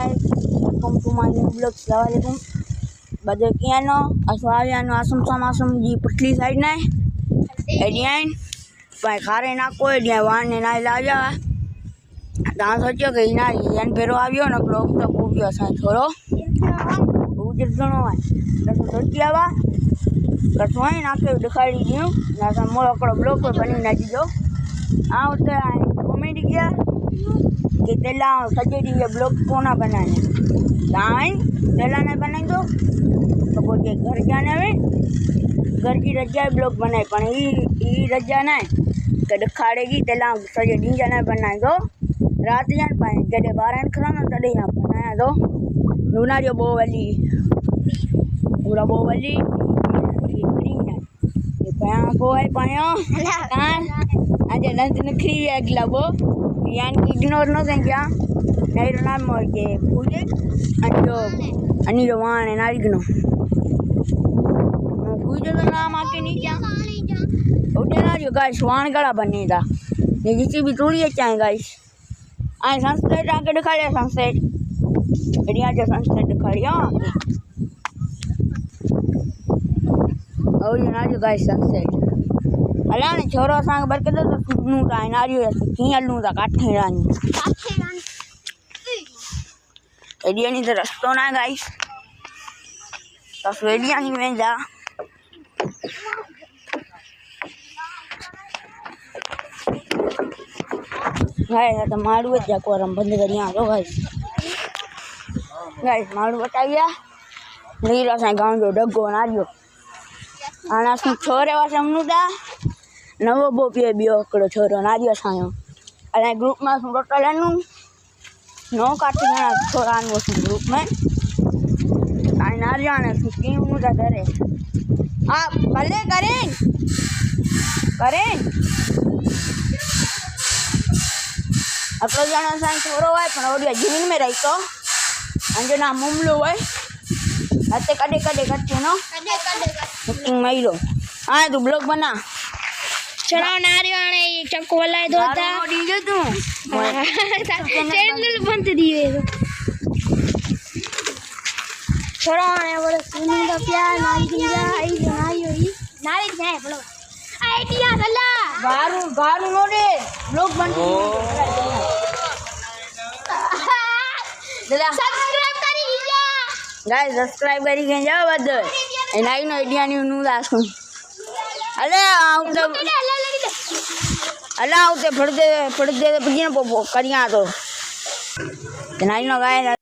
Welcome to my new vlog. Assalamualaikum. Bade kiano aswaviano asum samasum ji putli side na edian pai khare na ko edian wan ne na laja dan socho ke ina yan pero avio na blog to kubio sa choro ujir dono wa to sochiawa कसवाई ना के दिखाई दियो ना समोर अकड़ blog पे बनी ना दियो आ उते कॉमेडी किया कि तेला सजेडी ये ब्लॉग कोना बनाने लाइन तेला ने बनाई दो तो बोले घर जाने में घर की रजा ब्लॉग बनाए पण ई रजा ना के दिखाड़ेगी तेला सजेडी जाने बनाई दो रात जान पाए जडे बारन खराना तडे यहां बनाया दो नुनारियो बोवली पूरा बोवली Payang ko ay payang kan aja nanti negeri ya gelabo yang ignore no senja naik nama mau ke pujik ani doang nari gino pujik tu nama ke ni jang udah nari guys wan gala bani dah ni जिसी भी थोड़ी अच्छा है guys आए sunset आके दिखा लिया sunset बढ़िया जो सनसेट दिखा लिया और ये ना जो गाइस सनसेट अल्लाह ने छोरो सांग बर के तो सुनु ता नारियो की अल्लू ता काठे रानी एडिया नी तो रस्तो ना गाइस तो एडिया नी में जा गाइस तो मारू जा को रम बंद करिया लो गाइस मारू बताइया नीरा सा गांव जो डगो नारियो आना सु छोरे वा समनुदा नवो बोपिए बियो कड़ो छोरो नारियो सायो अले ग्रुप में सु टोटलनु नो काटी ना छोरान वो सु ग्रुप में आई नारियो ने सु टीम नु दा करे आ भले करें अतो जाना सा छोरो है पण ओडिया जमीन में रही तो अंजना मुमलो है अते कदे कटे नो बुकिंग माइलो आ तू ब्लॉग बना चलो नारियो ने चक्को वाला दोता डीजे तू चैनल बंद दिए चलो ने बोले सुनी तो प्यार नारियो आई है बोलो आइडिया गला गारू नो दे ब्लॉग बंद सब्सक्राइब करी जा गाइस सब्सक्राइब करी के जाओ बद एनाई नो आइडिया नी नु दासु अले आउते फड़ दे पगिन करिया तो एनाई नो गाइस